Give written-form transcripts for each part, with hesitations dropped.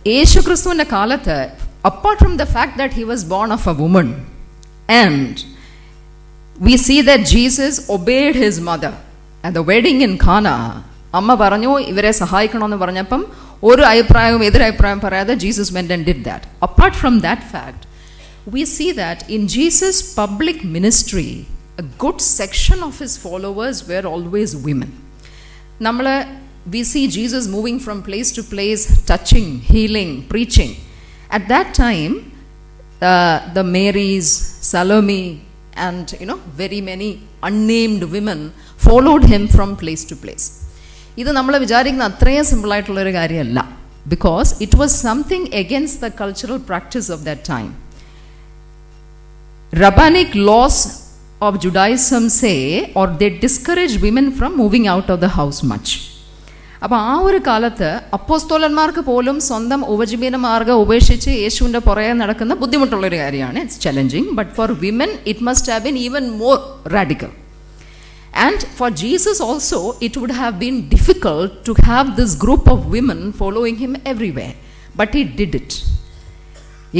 യേശുക്രിസ്തുവിൻ്റെ കാലത്ത്, apart from the fact that he was born of a woman, and we see that Jesus obeyed his mother at the wedding in Cana. അമ്മ പറഞ്ഞു ഇവരെ സഹായിക്കണമെന്ന് പറഞ്ഞപ്പം ഒരു അഭിപ്രായവും എതിരഭിപ്രായം പറയാതെ Jesus went and did that. Apart from that fact, we see that in Jesus' public ministry, a good section of his followers were always women. We see Jesus moving from place to place, touching, healing, preaching. At that time, the Marys, Salome, and very many unnamed women followed him from place to place. ഇത് നമ്മൾ വിചാരിക്കുന്ന അത്രയും സിമ്പിളായിട്ടുള്ളൊരു കാര്യമല്ല, because it was something against the cultural practice of that time. Rabbinic laws of Judaism say, or they discourage women from moving out of the house much. അപ്പോൾ ആ ഒരു കാലത്ത് അപ്പോസ്തലന്മാർക്ക് പോലും സ്വന്തം ഉപജീവന മാർഗ്ഗം ഉപേക്ഷിച്ച് യേശുവിൻ്റെ പുറകെ നടക്കുന്ന ബുദ്ധിമുട്ടുള്ളൊരു കാര്യമാണ്. It's challenging, but for women it must have been even more radical. And for Jesus also it would have been difficult to have this group of women following him everywhere, but he did it.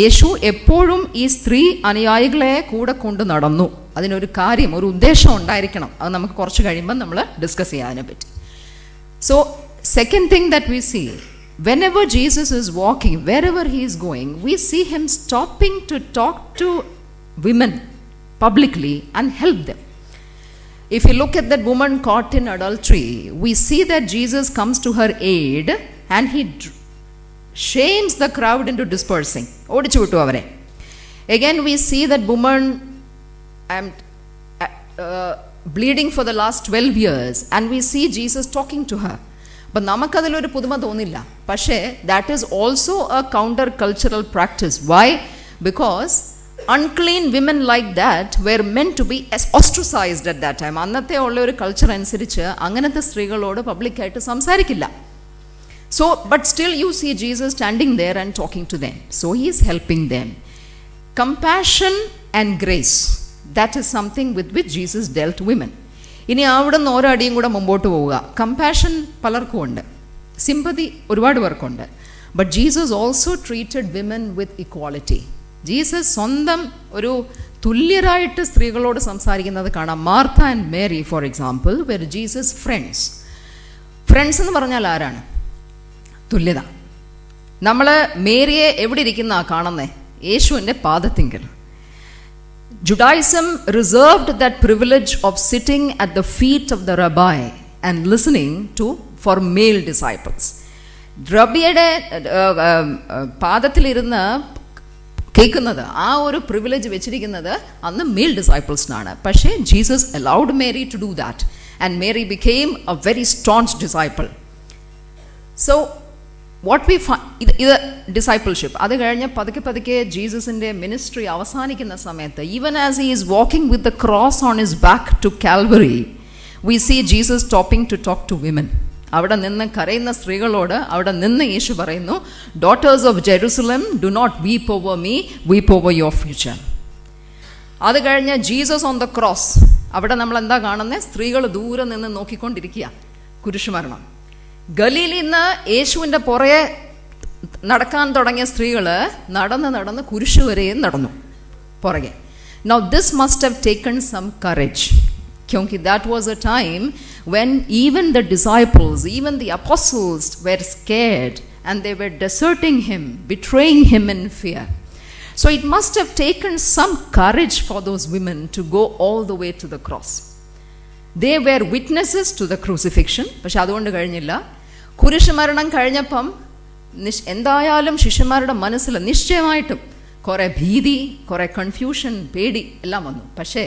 Yeshu എപ്പോഴും ഈ സ്ത്രീ അനുയായികളെ കൂടെ കൊണ്ട് നടന്നു. അതിനൊരു കാര്യം, ഒരു ഉദ്ദേശം ഉണ്ടായിരിക്കണം. അത് നമുക്ക് കുറച്ച് കഴിയുമ്പോൾ നമ്മൾ ഡിസ്കസ് ചെയ്യാതിനെ പറ്റി. So, second thing that we see, whenever Jesus is walking, wherever he is going, we see him stopping to talk to women publicly and help them. If you look at that woman caught in adultery, we see that Jesus comes to her aid and he shames the crowd into dispersing. Odichu vittu avare. Again we see that woman bleeding for the last 12 years and we see Jesus talking to her. But namakadilloru puduma thonilla. പക്ഷേ that is also a counter cultural practice. Why? Because unclean women like that were meant to be ostracized at that time. അന്നത്തെ ഉള്ള ഒരു culture അനുസരിച്ച് അങ്ങനത്തെ സ്ത്രീകളോട് പബ്ലിക്കായിട്ട് സംസാരിക്കില്ല. So, but still you see Jesus standing there and talking to them. So he is helping them. Compassion and grace, that is something with which Jesus dealt women. ഇനി അവിടെ നിന്ന് ഓരോ അടിയും കൂടെ മുമ്പോട്ട് പോവുക. കമ്പാഷൻ പലർക്കും ഉണ്ട്, സിമ്പതി ഒരുപാട് പേർക്കുണ്ട്. But Jesus also treated women with equality. Jesus സ്വന്തം ഒരു തുല്യരായിട്ട് സ്ത്രീകളോട് സംസാരിക്കുന്നത് കാണാം. Martha and Mary for example were Jesus friends. Friends എന്ന് പറഞ്ഞാൽ ആരാണ്? തുല്യത. നമ്മൾ മേരിയെ എവിടെ ഇരിക്കുന്ന കാണുന്നേ? യേശുവിൻ്റെ പാദത്തിങ്കൽ. Judaism reserved that privilege of sitting at the feet of the rabbi and listening for male disciples. റബിയുടെ പാദത്തിലിരുന്ന് കേൾക്കുന്നത്, ആ ഒരു പ്രിവിലേജ് വെച്ചിരിക്കുന്നത് അന്ന് മെയിൽ ഡിസൈപ്പിൾസിനാണ്. പക്ഷേ Jesus allowed Mary to do that and Mary became a very strong disciple. So what we ഇത് discipleship. അത് കഴിഞ്ഞ് പതുക്കെ പതുക്കെ ജീസസിൻ്റെ മിനിസ്ട്രി അവസാനിക്കുന്ന സമയത്ത്, even as he is walking with the cross on his back to Calvary, we see Jesus stopping to talk to women. അവിടെ നിന്ന് കരയുന്ന സ്ത്രീകളോട് അവിടെ നിന്ന് യേശു പറയുന്നു, daughters of Jerusalem, do not weep over me, weep over your future. അത് കഴിഞ്ഞ് Jesus on the cross, അവിടെ നമ്മൾ എന്താ കാണുന്നത്? സ്ത്രീകൾ ദൂരെ നിന്ന് നോക്കിക്കൊണ്ടിരിക്കുക, കുരിശുമരണം. ഗലീലിൽ നിന്ന് യേശുവിൻ്റെ പുറകെ നടക്കാൻ തുടങ്ങിയ സ്ത്രീകൾ നടന്ന് നടന്ന് കുരിശു വരെയും നടന്നു പുറകെ. Now this must have taken some courage, because that was a time when even the disciples, even the apostles were scared and they were deserting him, betraying him in fear. So it must have taken some courage for those women to go all the way to the cross. They were witnesses to the crucifixion. പക്ഷെ അതുകൊണ്ട് കഴിഞ്ഞില്ല. കുരിശുമരണം കഴിഞ്ഞപ്പം എന്തായാലും ശിഷ്യന്മാരുടെ മനസ്സിൽ നിശ്ചയമായിട്ടും കുറേ ഭീതി, കുറേ കൺഫ്യൂഷൻ, പേടി എല്ലാം വന്നു. പക്ഷേ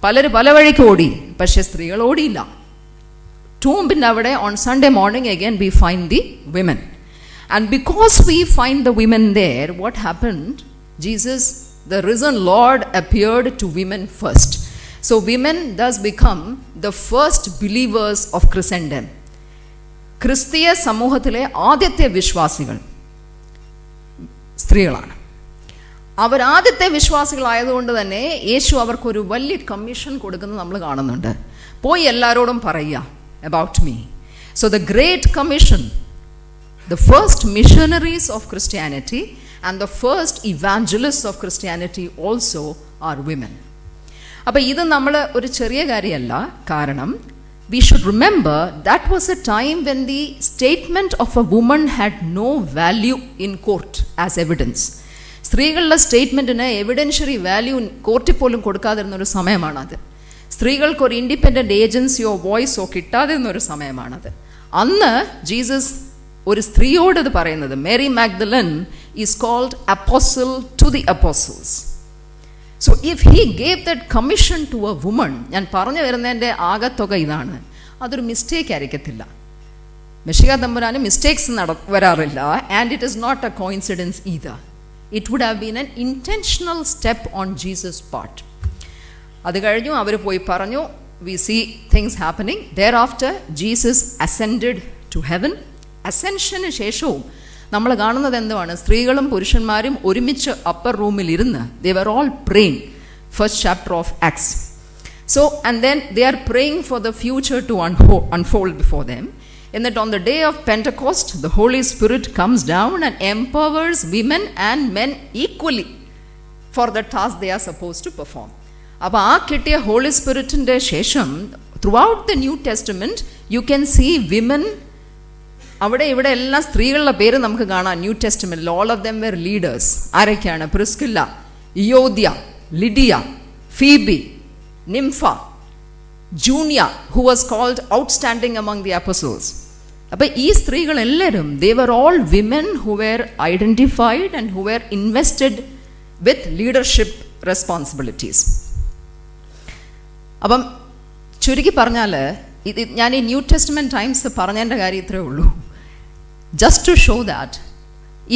പലർ പല വഴിക്ക് ഓടി, പക്ഷേ സ്ത്രീകൾ ഓടിയില്ല. ടൂമ്പിൻ്റെ അവിടെ on Sunday morning again we find the women. And because we find the women there, what happened? Jesus, the risen Lord, appeared to women first. So women thus become the first believers of Christendom. ക്രിസ്തീയ സമൂഹത്തിലെ ആദ്യത്തെ വിശ്വാസികൾ സ്ത്രീകളാണ്. അവരാദ്യത്തെ വിശ്വാസികളായതുകൊണ്ട് തന്നെ യേശു അവർക്കൊരു വലിയ commission കൊടുക്കുന്നത് നമ്മൾ കാണുന്നുണ്ട്. പോയി എല്ലാവരോടും പറയുക about me. So the great commission The first missionaries of Christianity and the first evangelists of Christianity also are women. അപ്പോൾ ഇത് നമ്മൾ ഒരു ചെറിയ കാര്യമല്ല. കാരണം we should remember that was a time when the statement of a woman had no value in court as evidence. സ്ത്രീകളുടെ സ്റ്റേറ്റ്മെൻറ്റിന് evidentiary value കോർട്ടിൽ പോലും കൊടുക്കാതിരുന്നൊരു സമയമാണത്. സ്ത്രീകൾക്ക് ഒരു ഇൻഡിപെൻഡൻറ്റ് ഏജൻസിയോ വോയിസോ കിട്ടാതിരുന്നൊരു സമയമാണത്. അന്ന് ജീസസ് ഒരു സ്ത്രീയോടത് പറയുന്നത്, Mary Magdalene is called apostle to the apostles. So if he gave that commission to a woman, ഞാൻ പറഞ്ഞു വരുന്നതിൻ്റെ ആകത്തുക ഇതാണ്, അതൊരു മിസ്റ്റേക്ക് ആയിരിക്കത്തില്ല. മെഷിഹ തമ്പുരാന് മിസ്റ്റേക്സ് വരാറില്ല. And it is not a coincidence either. It would have been an intentional step on Jesus' part. അത് കഴിഞ്ഞു, അവർ പോയി പറഞ്ഞു. We see things happening. Thereafter, Jesus ascended to heaven. അസെൻഷന് ശേഷവും നമ്മൾ കാണുന്നത് എന്തുവാണ്? സ്ത്രീകളും പുരുഷന്മാരും ഒരുമിച്ച് അപ്പർ റൂമിൽ ഇരുന്ന് they were all praying. First chapter of Acts. So, and then they are praying for the future to unfold before them. എന്നിട്ട് on the day of Pentecost, the Holy Spirit comes down and empowers women and men equally for the task they are supposed to perform. അപ്പോൾ ആ കിട്ടിയ holy സ്പിരിറ്റിൻ്റെ ശേഷം throughout the new testament you can see women. അവിടെ ഇവിടെ എല്ലാ സ്ത്രീകളുടെ പേര് നമുക്ക് കാണാം ന്യൂ ടെസ്റ്റമെൻറ്റിൽ. All of them were leaders. ആരൊക്കെയാണ്? Priscilla, Euodia, Lydia, Phoebe, Nympha, Junia, who was called outstanding among the apostles. അപ്പോൾ ഈ സ്ത്രീകളെല്ലാവരും they were all women who were identified and who were invested with leadership responsibilities. അപ്പം ചുരുക്കി പറഞ്ഞാൽ ഇത് ഞാൻ ഈ new testament times പറഞ്ഞതിൻ്റെ കാര്യം ഇത്രയേ ഉള്ളൂ. Just to show that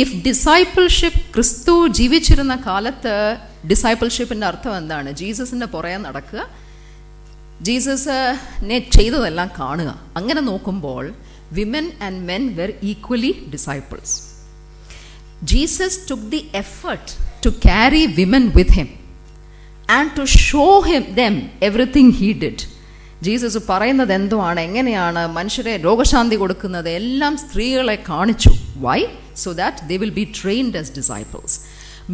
if discipleship, Kristu ജീവിച്ചിരുന്ന കാലത്ത് ഡിസൈപ്പിൾഷിപ്പിൻ്റെ അർത്ഥം എന്താണ്? ജീസസിൻ്റെ പുറകെ നടക്കുക, ജീസസിനെ ചെയ്തതെല്ലാം കാണുക. അങ്ങനെ നോക്കുമ്പോൾ women and men were equally disciples. Jesus took the effort to carry women with him and to show them everything he did. Jesus പറയുന്നത് എന്തുവാണ്, എങ്ങനെയാണ് മനുഷ്യരെ രോഗശാന്തി കൊടുക്കുന്നത്, എല്ലാം സ്ത്രീകളെ കാണിച്ചു. Why? So that they will be trained as disciples.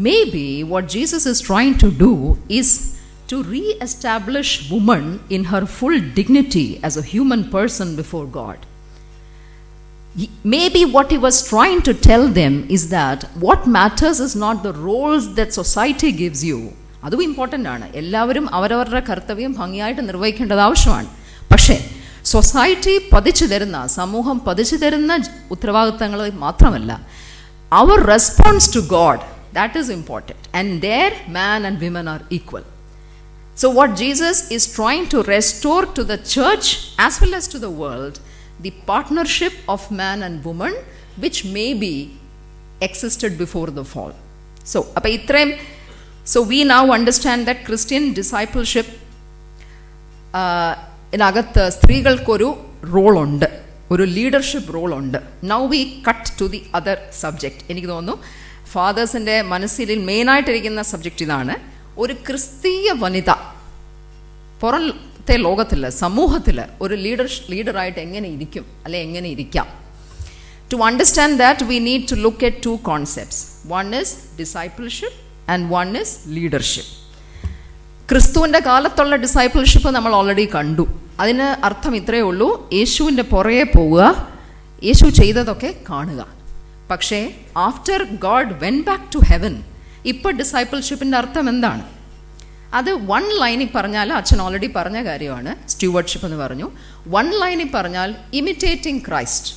Maybe what Jesus is trying to do is to re-establish woman in her full dignity as a human person before God. Maybe what he was trying to tell them is that what matters is not the roles that society gives you. അതും important ആണ്. എല്ലാവരും അവരവരുടെ കർത്തവ്യം ഭംഗിയായിട്ട് നിർവഹിക്കേണ്ടത് ആവശ്യമാണ്. പക്ഷേ society പതിച്ചു തരുന്ന, സമൂഹം പതിച്ചു തരുന്ന ഉത്തരവാദിത്തങ്ങൾ മാത്രമല്ല, our response to God, that is important. And there man and women are equal. So what Jesus is trying to restore to the church as well as to the world, the partnership of man and woman which maybe existed before the fall. So appo itrem, so we now understand that Christian discipleship inagathe സ്ത്രീകൾക്കൊരു role ഉണ്ട്, ഒരു leadership role ഉണ്ട്. Now we cut to the other subject. എനിക്ക് തോന്നുന്നു ഫാദേഴ്സിൻ്റെ മനസ്സിൽ മെയിനായിട്ടിരിക്കുന്ന subject ഇതാണ്. ഒരു ക്രിസ്തീയ വനിത പുറത്തെ ലോകത്തിൽ, സമൂഹത്തിൽ ഒരു ലീഡറായിട്ട് എങ്ങനെ ഇരിക്കും, അല്ലെ എങ്ങനെ ഇരിക്കാം? To understand that we need to look at two concepts. One is discipleship and one is leadership. ക്രിസ്തുവിൻ്റെ കാലത്തുള്ള ഡിസൈപ്പിൾഷിപ്പ് നമ്മൾ ഓൾറെഡി കണ്ടു. അതിന് അർത്ഥം ഇത്രയേ ഉള്ളൂ, യേശുവിൻ്റെ പുറകെ പോവുക, യേശു ചെയ്തതൊക്കെ കാണുക. പക്ഷേ after God went back to heaven, ഇപ്പോൾ ഡിസൈപ്പിൾഷിപ്പിൻ്റെ അർത്ഥം എന്താണ്? അത് വൺ ലൈനിൽ പറഞ്ഞാൽ, അച്ഛൻ ഓൾറെഡി പറഞ്ഞ കാര്യമാണ്, സ്റ്റുവർഡ്ഷിപ്പ് എന്ന് പറഞ്ഞു. വൺ ലൈനിൽ പറഞ്ഞാൽ ഇമിറ്റേറ്റിംഗ് ക്രൈസ്റ്റ്.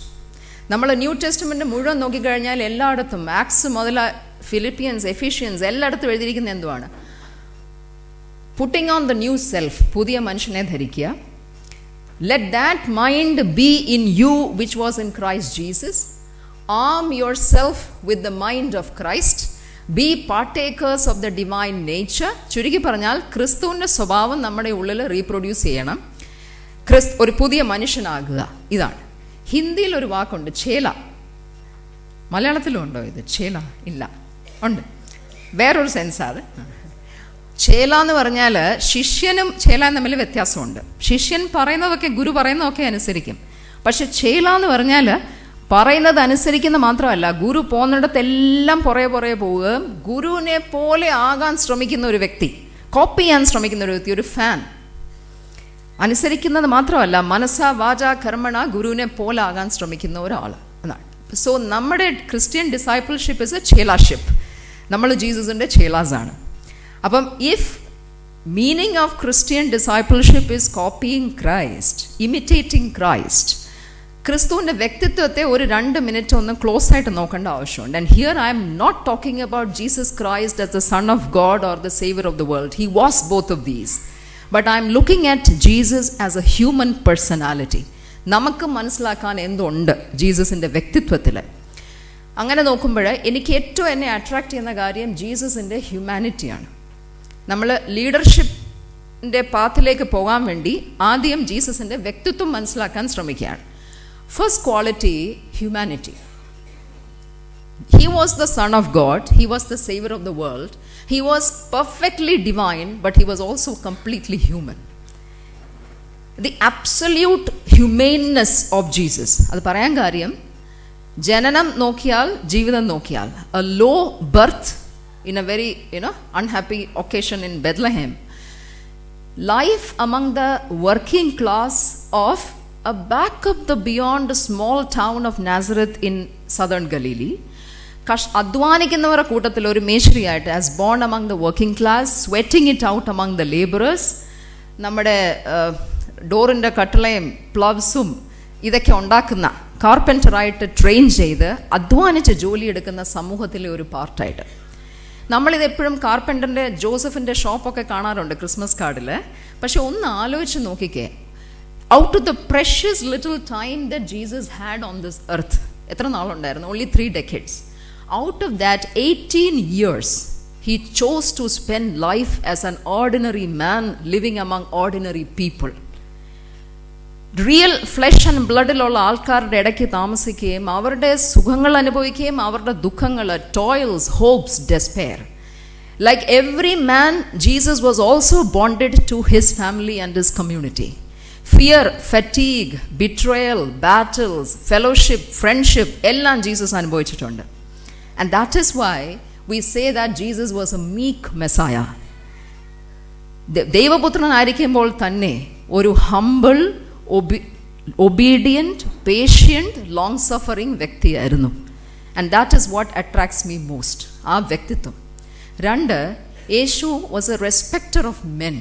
നമ്മൾ ന്യൂ ടെസ്റ്റ്മെൻറ്റ് മുഴുവൻ നോക്കിക്കഴിഞ്ഞാൽ എല്ലായിടത്തും, ആക്സ് മുതൽ ഫിലിപ്പിയൻസ്, എഫിഷ്യൻസ്, എല്ലായിടത്തും എഴുതിയിരിക്കുന്ന എന്തുവാണ്? Putting on the new self, പുതിയ മനുഷ്യനെ ധരിക്കുക. Let that mind be in you which was in Christ Jesus. Arm your self with the mind of Christ. Be partakers of the divine nature. ചുരുക്കി പറഞ്ഞാൽ ക്രിസ്തുവിൻ്റെ സ്വഭാവം നമ്മുടെ ഉള്ളിൽ റീപ്രൊഡ്യൂസ് ചെയ്യണം, ഒരു പുതിയ മനുഷ്യനാകുക. ഇതാണ്. ഹിന്ദിയിൽ ഒരു വാക്കുണ്ട്, ചേല. മലയാളത്തിലും ഉണ്ടോ ഇത്? ചേല ഇല്ല, ഉണ്ട്, വേറൊരു സെൻസാണ്. ചേല എന്ന് പറഞ്ഞാൽ ശിഷ്യനും ചേല തമ്മിൽ വ്യത്യാസമുണ്ട്. ശിഷ്യൻ പറയുന്നതൊക്കെ, ഗുരു പറയുന്നതൊക്കെ അനുസരിക്കും. പക്ഷെ ചേല എന്ന് പറഞ്ഞാൽ പറയുന്നത് അനുസരിക്കുന്ന മാത്രമല്ല, ഗുരു പോകുന്നിടത്തെല്ലാം പുറകെ പോവുകയും ഗുരുവിനെ പോലെ ആകാൻ ശ്രമിക്കുന്ന ഒരു വ്യക്തി, കോപ്പി ചെയ്യാൻ ശ്രമിക്കുന്ന ഒരു വ്യക്തി, ഒരു ഫാൻ. അനുസരിക്കുന്നത് മാത്രമല്ല, മനസ്സ വാച കർമ്മണ ഗുരുവിനെ പോലെ ആകാൻ ശ്രമിക്കുന്ന ഒരാൾ എന്നാണ്. സോ നമ്മുടെ ക്രിസ്ത്യൻ ഡിസൈപ്പിൾഷിപ്പ് ഇസ് എ ചേലാഷിപ്പ്. നമ്മൾ ജീസസിൻ്റെ ചേലാസാണ്. അപ്പം if meaning of Christian discipleship is copying Christ, imitating Christ, ക്രിസ്തുവിൻ്റെ വ്യക്തിത്വത്തെ ഒരു 2 മിനിറ്റ് ഒന്ന് ക്ലോസ് ആയിട്ട് നോക്കേണ്ട ആവശ്യമുണ്ട്. And here I'm not talking about Jesus Christ as the son of God or the saviour of the world. He was both of these. But I'm looking at Jesus as a human personality. നമുക്ക് മനസ്സിലാക്കാൻ എന്തുണ്ട് ജീസസിൻ്റെ വ്യക്തിത്വത്തിൽ? അങ്ങനെ നോക്കുമ്പോൾ എനിക്ക് ഏറ്റവും എന്നെ attract ചെയ്യുന്ന കാര്യം ജീസസിൻ്റെ ഹ്യൂമാനിറ്റിയാണ്. നമ്മൾ ലീഡർഷിപ്പിൻ്റെ പാത്തിലേക്ക് പോകാൻ വേണ്ടി ആദ്യം ജീസസിൻ്റെ വ്യക്തിത്വം മനസ്സിലാക്കാൻ ശ്രമിക്കുകയാണ്. First quality, humanity. He was the Son of God. He was the Savior of the world. He was perfectly divine, but he was also completely human. The absolute humaneness of Jesus. അത് പറയാൻ കാര്യം, ജനനം നോക്കിയാൽ, ജീവിതം നോക്കിയാൽ, a low birth in a very unhappy occasion in Bethlehem, life among the working class of a back of the beyond a small town of Nazareth in southern Galilee, അധ്വാനിക്കുന്നവരുടെ കൂട്ടത്തിൽ ഒരു മേശരിയായിട്ട്, as born among the working class, sweating it out among the laborers, നമ്മുടെ ഡോറിൻ്റെ കട്ടളയും പ്ലവ്സും ഇതൊക്കെ ഉണ്ടാക്കുന്ന കാർപ്പൻറ്ററായിട്ട് train ചെയ്ത് അധ്വാനിച്ച് ജോലിയെടുക്കുന്ന സമൂഹത്തിലെ ഒരു പാർട്ടായിട്ട്. നമ്മളിതെപ്പോഴും കാർപ്പൻറ്ററിൻ്റെ ജോസഫിൻ്റെ ഷോപ്പൊക്കെ കാണാറുണ്ട് ക്രിസ്മസ് കാർഡിൽ. പക്ഷെ ഒന്ന് ആലോചിച്ച് നോക്കിക്കേ, out of the precious little time that Jesus had on this earth, എത്ര നാളുണ്ടായിരുന്നു? only 3 decades. Out of that 18 years he chose to spend life as an ordinary man living among ordinary people. Real flesh and ബ്ലഡിലുള്ള ആൾക്കാരുടെ ഇടയ്ക്ക് താമസിക്കുകയും അവരുടെ സുഖങ്ങൾ അനുഭവിക്കുകയും അവരുടെ ദുഃഖങ്ങൾ, toils, hopes, despair. Like every man, Jesus was also bonded to his family and his community. Fear, fatigue, betrayal, battles, fellowship, friendship, എല്ലാം ജീസസ് അനുഭവിച്ചിട്ടുണ്ട്. And that is why we say that Jesus was a meek Messiah. ദൈവപുത്രനായിരിക്കുമ്പോൾ തന്നെ ഒരു humble, obedient, patient, long suffering വ്യക്തിയായിരുന്നു. And that is what attracts me most, ആ വ്യക്തിത്വം. 2, യേശു was a respecter of men.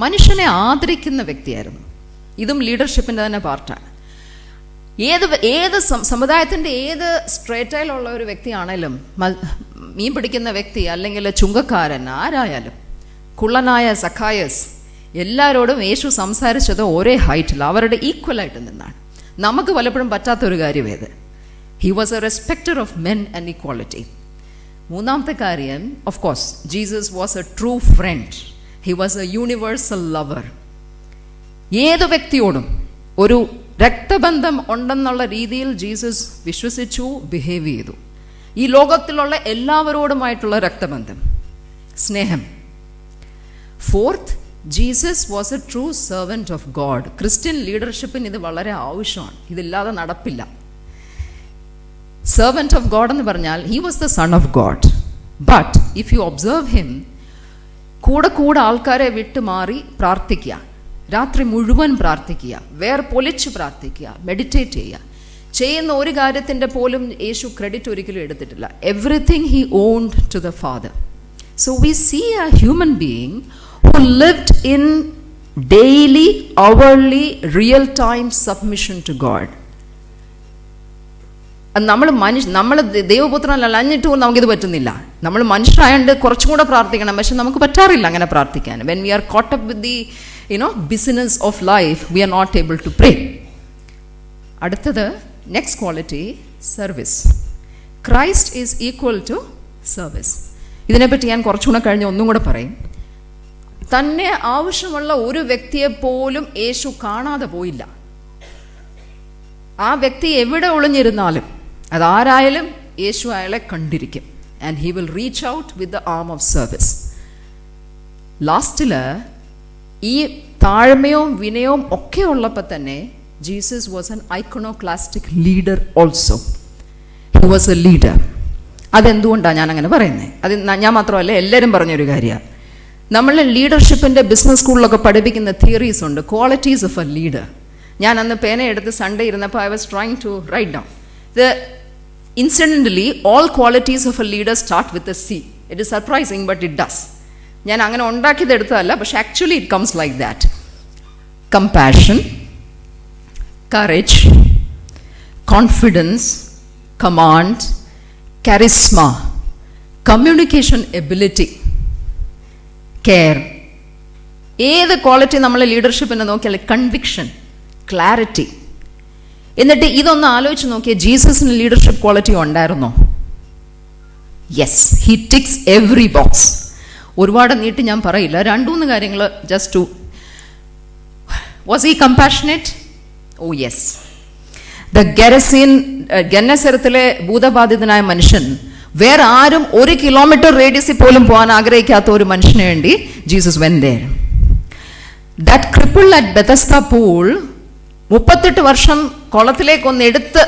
മനുഷ്യനെ ആദരിക്കുന്ന വ്യക്തിയായിരുന്നു. ഇതും ലീഡർഷിപ്പിൻ്റെ തന്നെ പാർട്ടാണ്. ഏത് സമുദായത്തിൻ്റെ ഏത് സ്ട്രേറ്റയിലുള്ള ഒരു വ്യക്തിയാണേലും, മീൻ പിടിക്കുന്ന വ്യക്തി അല്ലെങ്കിൽ ചുങ്കക്കാരൻ, ആരായാലും, കുള്ളനായ സഖായസ്, എല്ലാവരോടും യേശു സംസാരിച്ചത് ഒരേ ഹൈറ്റിൽ, അവരുടെ ഈക്വലായിട്ട് നിന്നാണ്. നമുക്ക് പലപ്പോഴും പറ്റാത്തൊരു കാര്യം ഏത്? He was a respecter of men and equality. 3-ാമത്തെ കാര്യം, of course Jesus was a true friend. He was a universal lover. ഏത് വ്യക്തിയോടും ഒരു രക്തബന്ധം ഉണ്ടെന്നുള്ള രീതിയിൽ ജീസസ് വിശ്വസിച്ചു, ബിഹേവ് ചെയ്തു. ഈ ലോകത്തിലുള്ള എല്ലാവരോടുമായിട്ടുള്ള രക്തബന്ധം, സ്നേഹം. 4th, Jesus was a true servant of God. Christian ലീഡർഷിപ്പിന് ഇത് വളരെ ആവശ്യമാണ്, ഇതില്ലാതെ നടപ്പില്ല. സെർവൻറ്റ് ഓഫ് ഗോഡ് എന്ന് പറഞ്ഞാൽ he was the son of God. But if you observe him, കൂടെ ആൾക്കാരെ വിട്ടുമാറി പ്രാർത്ഥിക്കുക, രാത്രി മുഴുവൻ പ്രാർത്ഥിക്കുക, പൊലിച്ച് പ്രാർത്ഥിക്കുക, മെഡിറ്റേറ്റ് ചെയ്യുന്ന ഒരു കാര്യത്തിൻ്റെ പോലും യേശു ക്രെഡിറ്റ് ഒരിക്കലും എടുത്തിട്ടില്ല. Everything he owned to the father. So we see a human being who lived in daily, hourly, real-time submission to God. നമ്മൾ ദൈവപുത്രനല്ല, എന്നിട്ട് നമുക്കിത് പറ്റുന്നില്ല. നമ്മൾ മനുഷ്യരായതുകൊണ്ട് കുറച്ചും കൂടെ പ്രാർത്ഥിക്കണം, പക്ഷെ നമുക്ക് പറ്റാറില്ല അങ്ങനെ പ്രാർത്ഥിക്കാൻ. When we are caught up with the busyness of life, we are not able to pray. അടുത്തത്, next quality, service. Christ is equal to service. ഇതിനെപ്പറ്റി ഞാൻ കുറച്ചുകൂടെ കഴിഞ്ഞ് ഒന്നും കൂടെ പറയും. തന്നെ ആവശ്യമുള്ള ഒരു വ്യക്തിയെ പോലും യേശു കാണാതെ പോയില്ല. ആ വ്യക്തി എവിടെ ഒളിഞ്ഞിരുന്നാലും, അതാരായാലും യേശു അയാളെ കണ്ടിരിക്കും. And he will reach out with the arm of service. ലാസ്റ്റില് ഈ താഴ്മയും വിനയവും ഒക്കെ ഉള്ളപ്പോൾ തന്നെ Jesus was an iconoclastic leader also. He was a leader. അതെന്തുകൊണ്ടാണ് ഞാൻ അങ്ങനെ പറയുന്നത്? അത് ഞാൻ മാത്രമല്ല, എല്ലാവരും പറഞ്ഞൊരു കാര്യമാണ്. നമ്മൾ ലീഡർഷിപ്പിൻ്റെ ബിസിനസ് സ്കൂളിലൊക്കെ പഠിപ്പിക്കുന്ന തിയറീസ് ഉണ്ട്, ക്വാളിറ്റീസ് ഓഫ് എ ലീഡർ. ഞാൻ അന്ന് പേന എടുത്ത് സൺഡേ ഇരുന്നപ്പോൾ I was trying to write down incidentally all qualities of a leader start with a C. It is surprising but it does. ഞാൻ അങ്ങനെ ഉണ്ടാക്കിയത് എടുത്തതല്ല, പക്ഷെ actually it comes like that. Compassion, courage, confidence, command, charisma, communication ability, care. ഏത് quality നമ്മൾ ലീഡർഷിപ്പിനെ നോക്കിയാൽ conviction, clarity. എന്നിട്ട് ഇതൊന്ന് ആലോചിച്ച് നോക്കിയാൽ ജീസസിന് ലീഡർഷിപ്പ് ക്വാളിറ്റി ഉണ്ടായിരുന്നോ? Yes, he ticks every box. ഒരുപാട് നീട്ടി ഞാൻ പറയില്ല, 2-3 കാര്യങ്ങൾ just two. Was he compassionate? Oh yes. ഗന്നസരത്തിലെ ഭൂതബാധിതനായ മനുഷ്യൻ, വേറെ ആരും 1 കിലോമീറ്റർ റേഡിയസിൽ പോലും പോകാൻ ആഗ്രഹിക്കാത്ത ഒരു മനുഷ്യന് വേണ്ടി Jesus went there. That cripple at Bethesda pool, 38 വർഷം കുളത്തിലേക്കൊന്ന് എടുത്ത്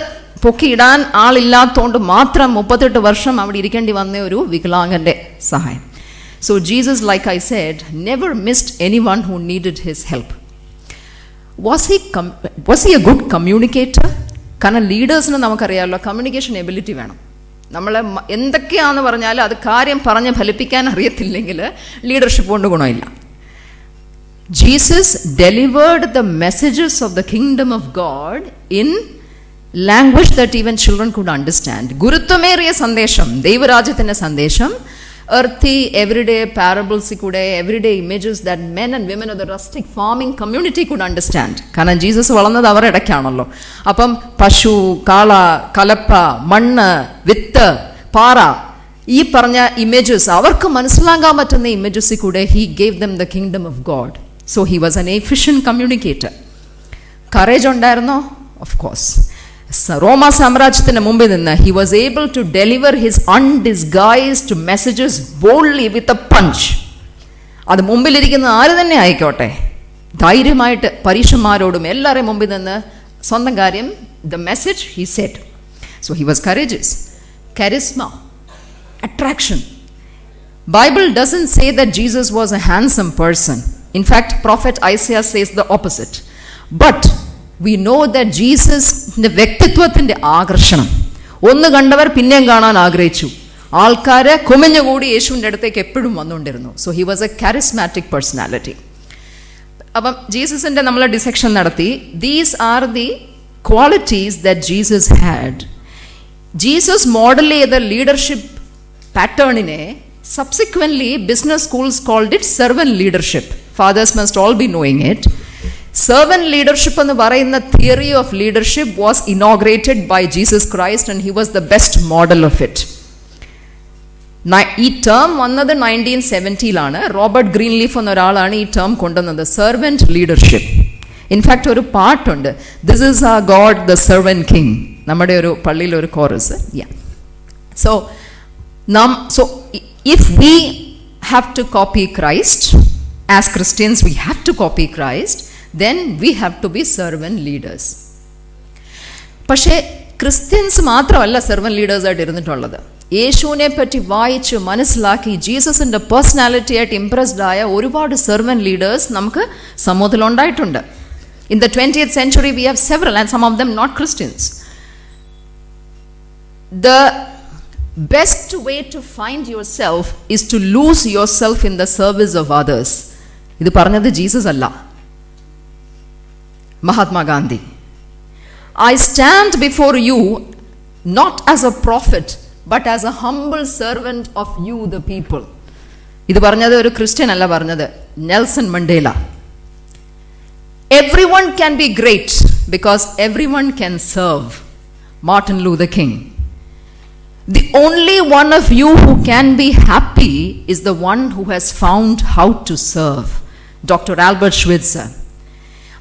പൊക്കിയിടാൻ ആളില്ലാത്തതുകൊണ്ട് മാത്രം 38 വർഷം അവിടെ ഇരിക്കേണ്ടി വന്ന ഒരു വികലാംഗന്റെ സഹായം. So Jesus, like I said, never missed anyone who needed his help. Was he a good communicator? കാരണം ലീഡേഴ്സിന് നമുക്കറിയാമല്ലോ, കമ്മ്യൂണിക്കേഷൻ എബിലിറ്റി വേണം. നമ്മൾ എന്തൊക്കെയാണെന്ന് പറഞ്ഞാൽ അത് കാര്യം പറഞ്ഞ് ഫലിപ്പിക്കാൻ അറിയത്തില്ലെങ്കിൽ ലീഡർഷിപ്പ് കൊണ്ട് ഗുണമില്ല. Jesus delivered the messages of the kingdom of God in language that even children could understand. ഗുരുത്വമേറിയ സന്ദേശം, ദൈവരാജ്യത്തിൻ്റെ സന്ദേശം, earthy everyday parables കൂടെ, everyday images that men and women of the rustic farming community could understand. കാരണം Jesus വളർന്നത് അവരുടെ ഇടയ്ക്കാണല്ലോ. അപ്പം പശു, കാള, കലപ്പ, മണ്ണ്, വിത്ത്, പാറ, ഈ പറഞ്ഞ ഇമേജസ് അവർക്ക് മനസ്സിലാക്കാൻ പറ്റുന്ന ഇമേജസിൽ കൂടെ he gave them the kingdom of God. So he was an efficient communicator. Courage ഉണ്ടായിരുന്നോ? Of course. റോമ സാമ്രാജ്യത്തിന് മുമ്പിൽ നിന്ന് he was able to deliver his undisguised messages boldly with a punch. അത് മുമ്പിലിരിക്കുന്ന ആര് തന്നെ ആയിക്കോട്ടെ, ധൈര്യമായിട്ട് പരീക്ഷന്മാരോടും എല്ലാവരെയും മുമ്പിൽ നിന്ന് സ്വന്തം കാര്യം, the message he said. So he was courageous. Charisma, attraction. Bible doesn't say that Jesus was a handsome person. In fact, prophet Isaiah says the opposite. But we know that ജീസസിന്റെ വ്യക്തിത്വത്തിന്റെ ആകർഷണം, ഒന്ന് കണ്ടവർ പിന്നെയും കാണാൻ ആഗ്രഹിച്ചു. ആൾക്കാരെ കുമിഞ്ഞുകൂടി യേശുവിൻ്റെ അടുത്തേക്ക് എപ്പോഴും വന്നുകൊണ്ടിരുന്നു. So he was a charismatic personality. അപ്പം ജീസസിന്റെ നമ്മൾ ഡിസെക്ഷൻ നടത്തി. These are the qualities that Jesus had. Jesus model ചെയ്ത ലീഡർഷിപ്പ് പാറ്റേണിനെ subsequently business schools called it servant leadership. Fathers must all be knowing it. Servant leadership എന്ന് പറയുന്ന theory of leadership was inaugurated by Jesus Christ and he was the best model of it. ഈ term വന്നത് 1970-ലാണ്. Robert Greenleaf എന്ന ഒരാളാണ് ഈ term കൊണ്ടുവന്നത്, servant leadership. In fact ഒരു പാട്ടുണ്ട്, this is our God the servant king, നമ്മുടെ ഒരു പള്ളിയിൽ ഒരു chorus. So if we have to copy Christ as Christians, we have to copy Christ, then we have to be servant leaders. പക്ഷേ Christians മാത്രമല്ല servant leaders ആയിട്ട് ഇരുന്നിട്ടുള്ളത്. യേശുവിനെ പറ്റി വായിച്ച് മനസ്സിലാക്കി ജീസസിന്റെ പേഴ്സണാലിറ്റി ആയിട്ട് ഇംപ്രസ്ഡ് ആയ ഒരുപാട് സെർവന്റ് ലീഡേഴ്സ് നമുക്ക് സമൂഹത്തിൽ ഉണ്ടായിട്ടുണ്ട്. In the 20th century we have several, and some of them not Christians. The best way to find yourself is to lose yourself in the service of others. ഇത് പറഞ്ഞത് Jesus അല്ല, Mahatma Gandhi. I stand before you not as a prophet but as a humble servant of you the people. ഇത് പറഞ്ഞത് ഒരു Christian അല്ല പറഞ്ഞത്, Nelson Mandela. Everyone can be great because everyone can serve. Martin Luther King. The only one of you who can be happy is the one who has found how to serve. Dr. Albert Schweitzer.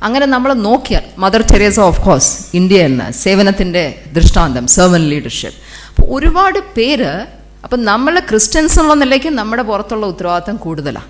അങ്ങനെ നമ്മൾ നോക്കിയാൽ mother Teresa of course ഇന്ത്യയിൽ നിന്ന് സേവനത്തിൻ്റെ ദൃഷ്ടാന്തം, servant leadership. അപ്പോൾ ഒരുപാട് പേര്. അപ്പം നമ്മൾ ക്രിസ്ത്യൻസ് എന്നുള്ള നിലയ്ക്ക് നമ്മുടെ പുറത്തുള്ള ഉത്തരവാദിത്തം കൂടുതലാണ്.